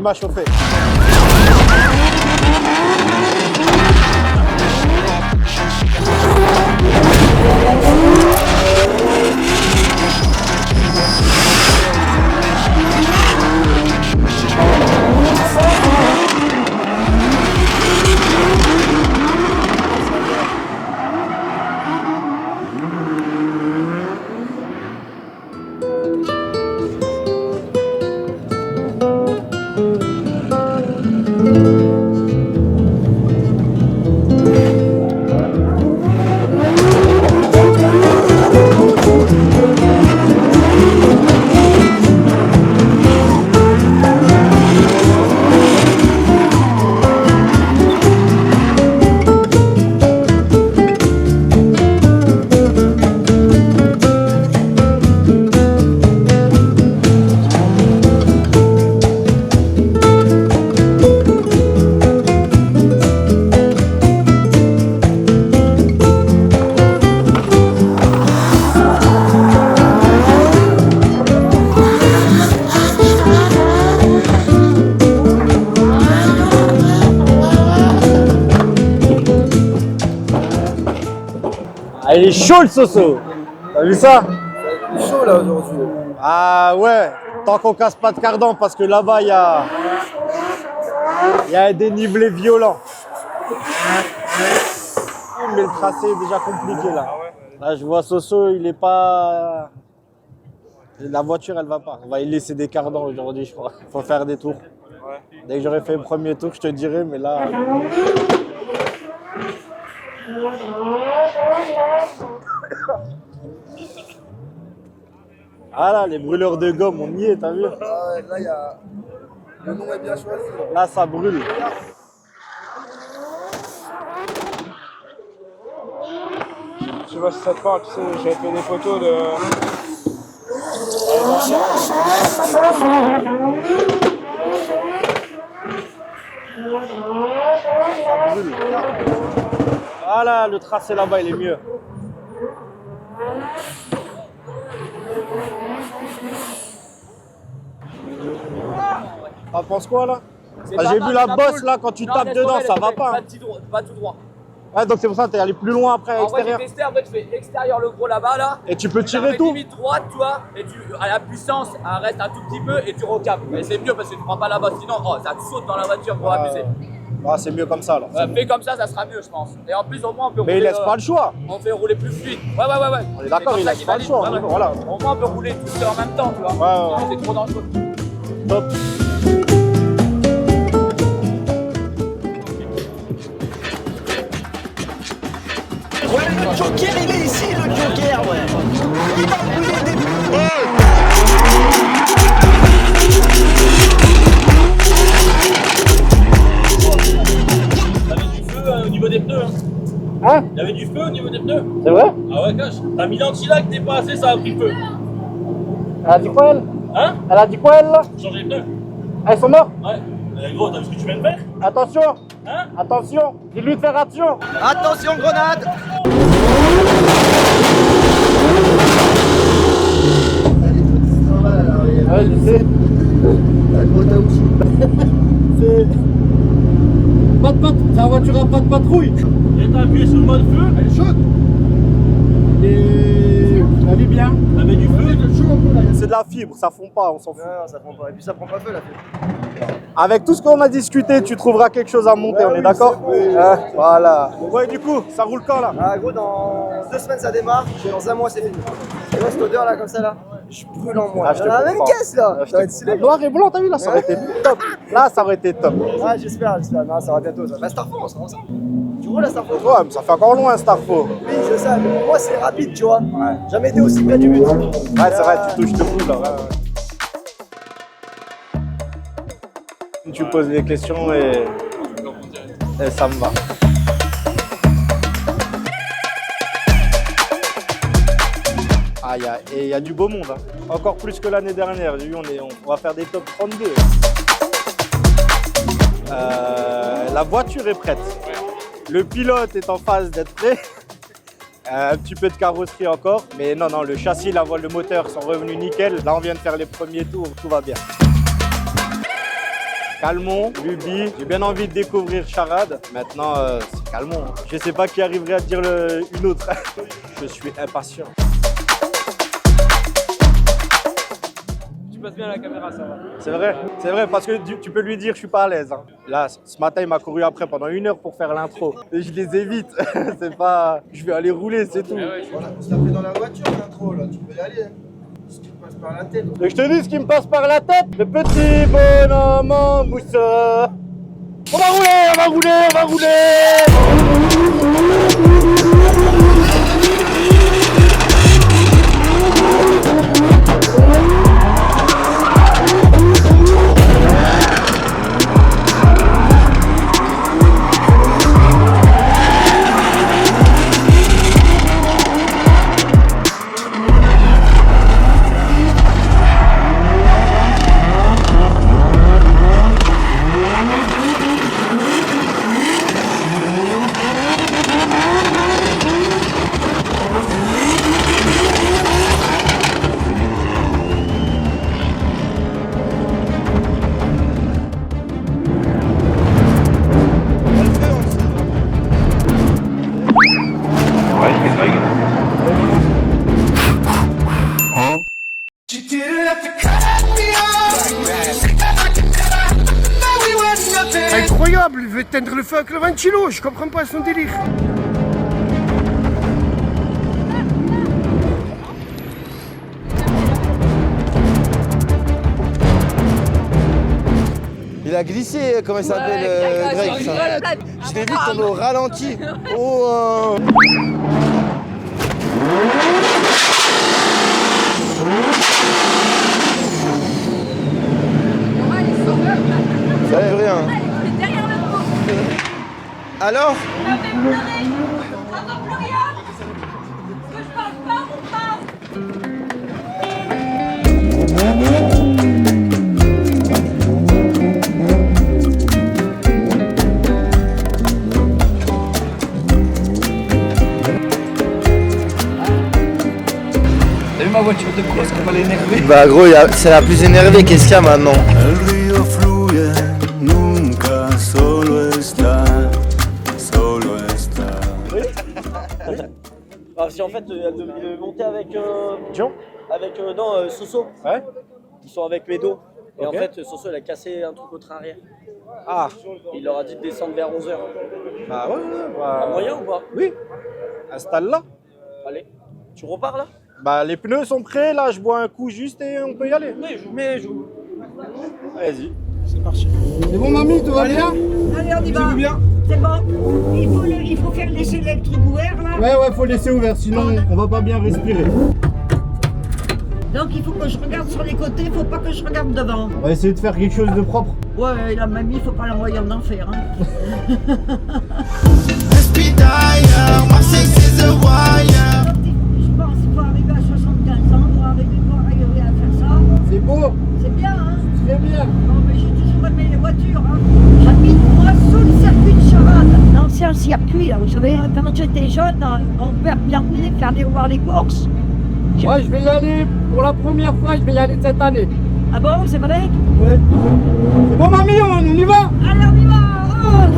m'a chauffé. Ah, il est chaud le Soso. T'as vu ça? Il est chaud là aujourd'hui. Ah ouais, tant qu'on casse pas de cardan parce que là-bas il y a un dénivelé violent. Mais le tracé est déjà compliqué là. Là je vois Soso, il est pas... La voiture elle va pas. On va y laisser des cardans aujourd'hui je crois. Faut faire des tours. Dès que j'aurai fait le premier tour je te dirai mais là... Ah là, les brûleurs de gomme, on y est, t'as vu? Ah ouais, là, il y a... le nom est bien choisi. Là, ça brûle. Je sais pas si ça te parle, tu sais, j'avais fait des photos de... Ça brûle. Ah là, le tracé là-bas, il est mieux. T'en penses quoi là? Ah, j'ai vu la bosse là, quand tu tapes dedans, ça va pas. Pas tout droit. Ouais, donc c'est pour ça que t'es allé plus loin après à En vrai, l'extérieur. j'ai testé, après tu fais extérieur le gros là-bas là. Et tu peux Tu tirer tout. limite droite, tu vois, et à la puissance, elle reste un tout petit peu et tu recapes. Et c'est mieux parce que tu prends pas la bosse, sinon ça te saute dans la voiture pour abuser. Ah, c'est mieux comme ça alors. Fais comme ça sera mieux, je pense. Et en plus, au moins, on peut Mais rouler. il laisse pas le choix. On fait rouler plus fluide. Ouais. On est d'accord, il laisse pas le choix. Voilà. Au moins, on peut rouler tous en même temps, tu vois. Ouais. C'est trop dangereux. Top. Ouais, le Joker, il est ici, le Joker, ouais. Il va brûler des... T'avais du feu au niveau des pneus. Hein? Il y avait du feu au niveau des pneus. C'est vrai? Ah ouais, cache. T'as mis l'anti-lac dépassé, ça a pris feu. Elle a dit quoi elle? Hein? Elle a dit quoi elle là? Changer les pneus. Elles sont mortes? Ouais. Gros, t'as vu ce que tu viens de faire? Attention! Hein? Attention! Dis-lui de faire attention! Attention, grenade! Ouais, je sais. C'est... C'est la voiture à pas de patrouille. Et t'as appuyé sur le mode feu. Elle est chaude. Et... Elle est bien. T'avais du feu. C'est de la fibre, ça fond pas, on s'en fout. Non, ça prend pas. Et puis ça prend pas feu la fibre. Avec tout ce qu'on a discuté, tu trouveras quelque chose à monter, on est d'accord? Voilà. Ouais, du coup, ça roule quand là? Ah gros, dans 2 semaines ça démarre, dans 1 mois c'est fini. Tu vois cette odeur là comme ça là? Je brûle en moi. Ah, je te Dans la même comprends. caisse là. Ça va être stylé. Noir et blanc, t'as vu là? Ça aurait été top. Là, ça aurait été top. Ah j'espère. Non, ça va bientôt ça. La Starfo, on se rend ça. Tu vois la Starfo? Ouais, mais ça fait encore loin, Starfo. Oui, c'est ça. Mais pour moi c'est rapide, tu vois. Jamais été aussi près du but. Ouais, c'est vrai, tu touches de fou là. Ouais. Tu poses des questions et ça me va. Ah, il y a du beau monde, hein. Encore plus que l'année dernière. J'ai vu, on va faire des top 32. La voiture est prête. Le pilote est en phase d'être prêt. Un petit peu de carrosserie encore. Mais non, le châssis, la voile, le moteur sont revenus nickel. Là, on vient de faire les premiers tours, tout va bien. Calmon, Luby. J'ai bien envie de découvrir Charade. Maintenant, c'est Calmon. Je sais pas qui arriverait à dire une autre. Je suis impatient. Tu passes bien à la caméra, ça va. C'est vrai, parce que tu peux lui dire je suis pas à l'aise. Hein. Là, ce matin, il m'a couru après pendant 1 heure pour faire l'intro. Et je les évite. C'est pas, je vais aller rouler, c'est tout. Voilà, on se l'a fait dans la voiture l'intro là, tu peux y aller. Ce qui te passe par la tête. Et je te dis ce qui me passe par la tête, le petit bonhomme en mousse. On va rouler, on va rouler, on va rouler. Incroyable, il veut éteindre le feu avec le ventilo, je comprends pas son délire. Il a glissé, comment il s'appelle, Greg. Je l'ai vu tomber au ralenti. Oh, ça lève rien. Derrière le pot. Alors Je vais pleurer. J'entends plus rien. Que je parle pas ou pas? T'as vu ma voiture de cross comme elle est énervée? Bah gros, c'est la plus énervée, qu'est-ce qu'il y a maintenant? El río fluye, nunca solo está, solo está. Parce qu'en fait, elle devait monter avec. John. Avec. Non, Soso. Ouais. Ils sont avec Médo. Et Ok. en fait, Soso, elle a cassé un truc au train arrière. Ah. Il leur a dit de descendre vers 11h. Bah ouais, En moyen ou pas? Oui. Installe là. Allez. Tu repars là? Bah les pneus sont prêts, là je bois un coup juste et on peut y aller. Mais joue. Vas-y. C'est bon mamie, tout va bien? Allez, on y va. Tout bien? C'est bon. Il faut faire laisser le truc ouvert là. Ouais, faut laisser ouvert, sinon on va pas bien respirer. Donc il faut que je regarde sur les côtés, il faut pas que je regarde devant. On va essayer de faire quelque chose de propre. Ouais, la mamie, il faut pas l'envoyer en enfer. Hein. Je pense qu'il faut arriver à 75 ans pour arriver à faire ça. C'est beau, C'est bien, hein. très bien. Non, mais j'ai toujours aimé les voitures. Hein. J'habite moi sous le circuit de Charade. L'ancien circuit, là, vous savez, quand j'étais jeune, on pouvait bien faire voir les courses. Moi je vais y aller, pour la première fois, je vais y aller cette année. Ah bon, c'est vrai? Ouais. C'est bon mamie, on y va? Allez, on y va. Oh.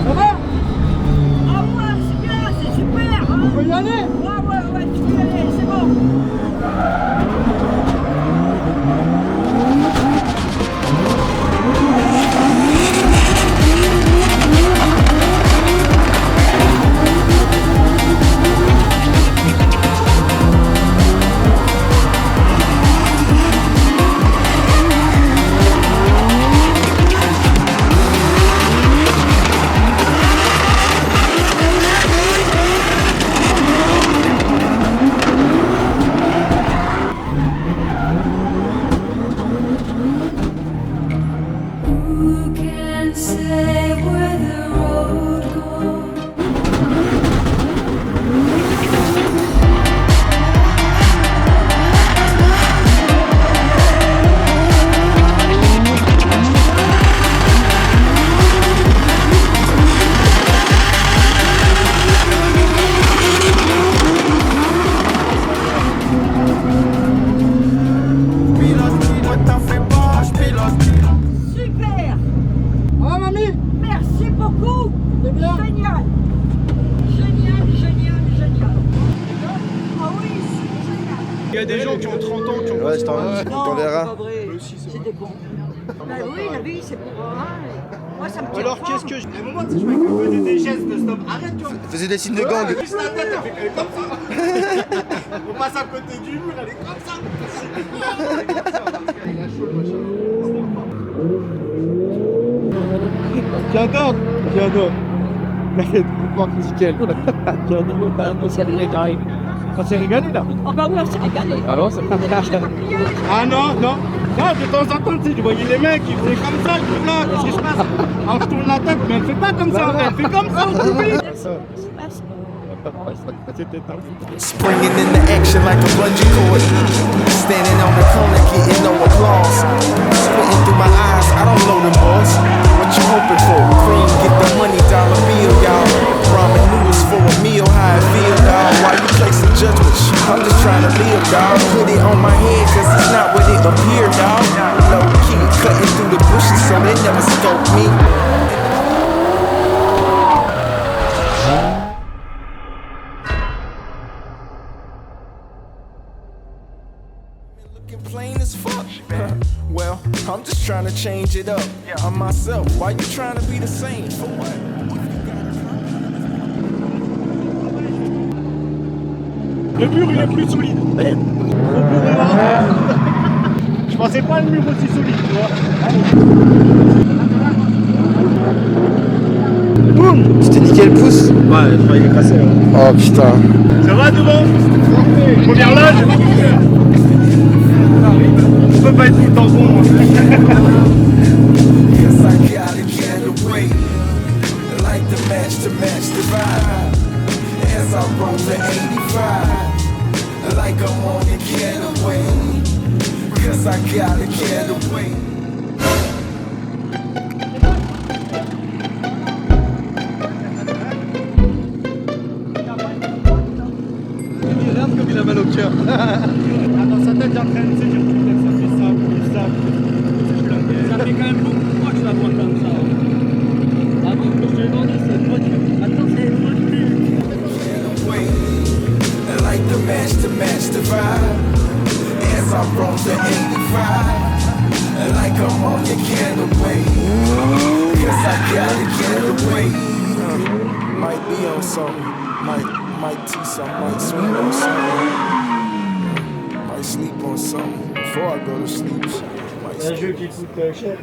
Ça va? Ah ouais, c'est bien, c'est super. Hein. On peut y aller? Ouais, tu peux y aller, c'est bon. Il y a des gens qui ont 30 ans qui ont... Ouais, je t'enverrai. C'est des cons. Bah oui, la vie, c'est pour moi, ça me tire Alors fort. qu'est-ce que je... À un moment, tu me faisais des gestes de stop. Arrête, tu vois. Faisais des signes de gang. Juste la tête, elle fait comme ça. On passe à côté du mur, elle est comme ça. J'adore. Nickel. On s'est régalé là. Oh bah oui, on s'est régalé. Alors, c'est pas Ah non, non. Non, de temps en temps, tu sais, je voyais les mecs, ils faisaient comme ça, je dis là, qu'est-ce qui se passe? Alors je tourne la tête, mais elle fait pas comme ça, elle fait comme ça, au public. Springing into action like a bungee cord. Standing on the corner, getting no applause. Squinting through my eyes, I don't know them boys. What you hoping for? Cream, get the money, dollar bill, y'all. Ramen noodles for a meal, how it feel, dawg. Why you placing judgments? I'm just trying to live, dawg. Put it on my head, cause it's not what it appeared, dawg. Low key, cutting through the bushes so they never scope me. Plain as fuck. Well, I'm just trying to change it up. I'm myself. Why you trying to be the same? For what? Le mur, il est plus solide. Je pensais pas le mur aussi solide, tu vois. Boum. Tu t'es niqué le pouce? Ouais, je crois qu'il est cassé. Oh putain. Ça va devant? Première loge? On peut pas être tout le temps bon. Yes, I gotta get away. Like the match the vibe. As I roll the 85. Like I'm on the getaway. Cause I gotta get away. Comme il a mal au cœur. Dans sa tête, il est en train de se dire ça fait ça, ça fait quand même beaucoup de fois que je la vois comme ça. Avant que je te demande, c'est une voiture. Attends, c'est une voiture. Like the match the vibe. As I roll the 85. Like I'm on the getaway. Cause I gotta get away. Might be on something. Might tea something. Might sleep on something. Might sleep on something. Before I go to sleep. C'est un jeu qui coûte cher.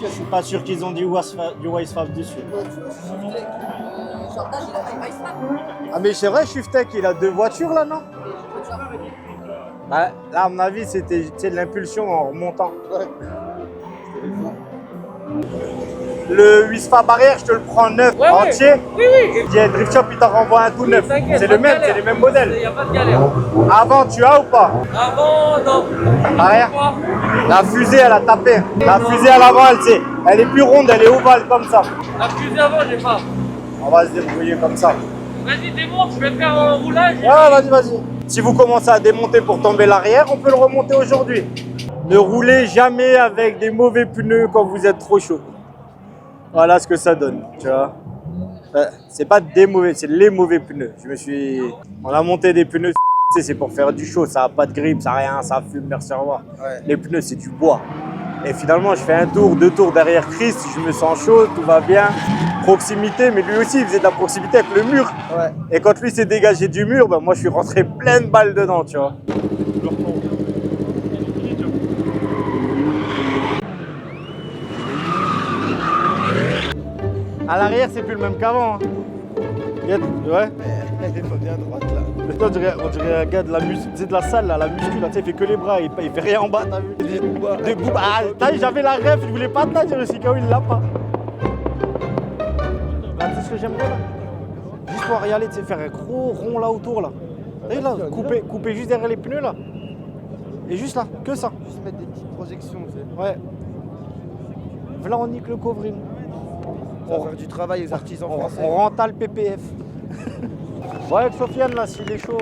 Je suis pas sûr qu'ils ont du Wisefab dessus. Ah mais c'est vrai, Shiftek, il a 2 voitures là, non? Bah, là, à mon avis, c'était de l'impulsion en remontant. Le Wisefab arrière, je te le prends neuf, entier. Oui. Il y a Drift Shop, il t'en renvoie un tout neuf. C'est le même, c'est les mêmes modèles. Il n'y a pas de galère. Avant, tu as ou pas? Avant, non. Arrière. La fusée, elle a tapé. La fusée à l'avant, elle est plus ronde, elle est ovale comme ça. La fusée avant, j'ai pas. On va se débrouiller comme ça. Vas-y, démonte, je vais faire un roulage. Ouais, vas-y. Si vous commencez à démonter pour tomber l'arrière, on peut le remonter aujourd'hui. Ne roulez jamais avec des mauvais pneus quand vous êtes trop chaud. Voilà ce que ça donne, tu vois. C'est pas des mauvais, c'est les mauvais pneus. On a monté des pneus, c'est pour faire du chaud, ça a pas de grippe, ça a rien, ça fume les réservoirs. Ouais. Les pneus, c'est du bois. Et finalement, je fais un tour, 2 tours derrière Chris, je me sens chaud, tout va bien. Proximité, mais lui aussi, il faisait de la proximité avec le mur. Ouais. Et quand lui s'est dégagé du mur, moi, je suis rentré plein de balles dedans, tu vois. À l'arrière, c'est plus le même qu'avant. Hein. Ouais. Elle est pas bien droite là. Mais toi, on dirait un gars de la muscu, de la salle, là, la muscu, là, il fait que les bras, il fait rien en bas, t'as vu? Des bouts. Ah, t'as vu, j'avais la rêve, je voulais pas te dire aussi, Kao, il l'a pas. Là, tu sais ce que j'aimerais là? Juste pour y aller, tu sais, faire un gros rond là autour là. T'as vu là, couper juste derrière les pneus là. Et juste là, que ça. Juste mettre des petites projections, tu sais. Ouais. Là, on nique le covrine. On va faire du travail aux artisans français. On renta le PPF. Ouais, avec Sofiane là, s'il est chaud.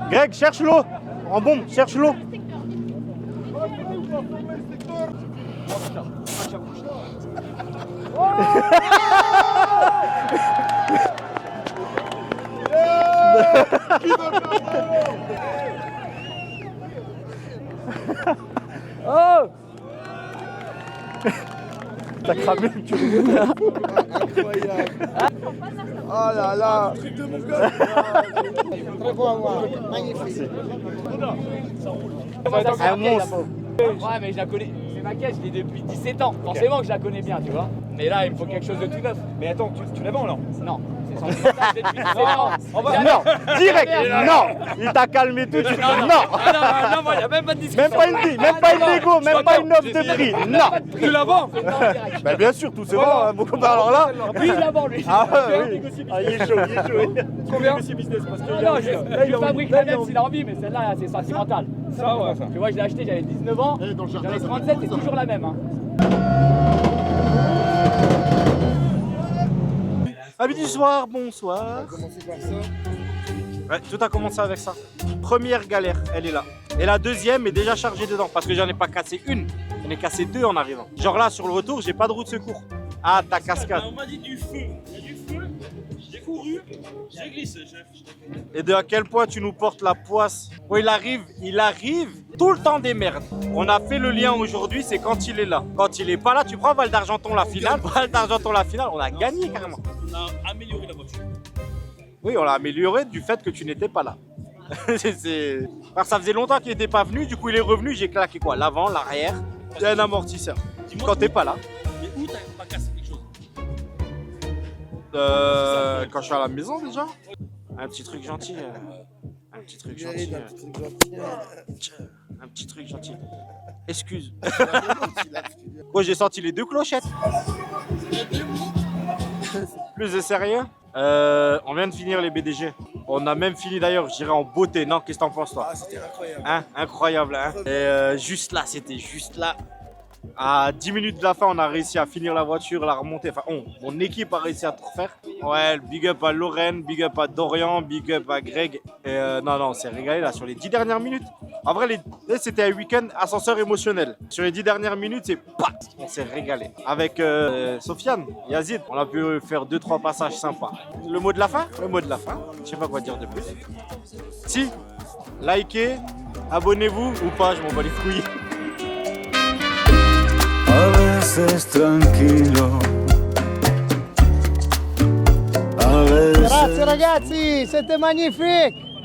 Greg, cherche l'eau. En bombe, cherche l'eau. Oh. T'as cramé le cul. Oh là là. Très beau à voir. Magnifique. Un monstre. Ouais, mais je la connais. C'est ma caisse, je l'ai depuis 17 ans. Forcément que je la connais bien, tu vois. Mais là, il me faut quelque chose de tout neuf. Mais attends, tu la vends là? Non, c'est sentimental, c'est depuis 17 ans. Non, direct. Non, il t'a calmé tout de suite. Non, Non, il n'y a même pas de discussion. même pas une vie, même pas une négo, même pas une offre de prix. Non. Tu la vends? Bah bien sûr, tout c'est bon, hein, mon copain. Alors là. Lui, il l'avant, lui. Ah oui. Ah, il est chaud, il est chaud. Combien? Non, je fabrique la même s'il a envie, mais celle-là, c'est sentimental. Ça, ouais, ça. Tu vois, je l'ai acheté, j'avais 19 ans, j'en ai 37, c'est toujours la même. Hein. Amis du soir, bonsoir. Commencer par ça. Ouais, tout a commencé avec ça. Première galère, elle est là. Et la deuxième est déjà chargée dedans parce que j'en ai pas cassé une, j'en ai cassé deux en arrivant. Genre là, sur le retour, j'ai pas de roue de secours. Ah, ta cascade. On m'a dit du feu. Il y a du feu. J'ai couru. J'ai glissé, chef. Et de à quel point tu nous portes la poisse. Oh, il arrive tout le temps des merdes. On a fait le lien aujourd'hui, c'est quand il est là. Quand il est pas là, tu prends Val d'Argenton la finale. Val d'Argenton la finale, on a gagné carrément. On a amélioré la voiture. Oui, on l'a amélioré du fait que tu n'étais pas là. Parce que ça faisait longtemps qu'il n'était pas venu, du coup il est revenu, j'ai claqué quoi? L'avant, l'arrière, et un amortisseur. Quand t'es pas là. Mais où t'as pas cassé quelque chose? Quand je suis à la maison déjà. Un petit truc gentil. Un petit truc gentil. Un petit truc gentil. Excuse. Moi j'ai senti les deux clochettes. Plus de sérieux. On vient de finir les BDG. On a même fini d'ailleurs, je dirais en beauté. Non, qu'est-ce que t'en penses toi? Ah, c'était incroyable. Hein? Incroyable. Hein? Et juste là, c'était juste là. À 10 minutes de la fin, on a réussi à finir la voiture, la remonter. Enfin, mon équipe a réussi à tout refaire. Ouais, big up à Lorraine, big up à Dorian, big up à Greg. Et non, on s'est régalé là sur les 10 dernières minutes. En vrai, c'était un week-end ascenseur émotionnel. Sur les 10 dernières minutes, c'est pat, on s'est régalé. Avec Sofiane, Yazid, on a pu faire 2-3 passages sympas. Le mot de la fin? Le mot de la fin. Je sais pas quoi dire de plus. Si, likez, abonnez-vous ou pas, je m'en bats les couilles. A veces tranquilo. A veces. Grazie ragazzi, siete magnifici.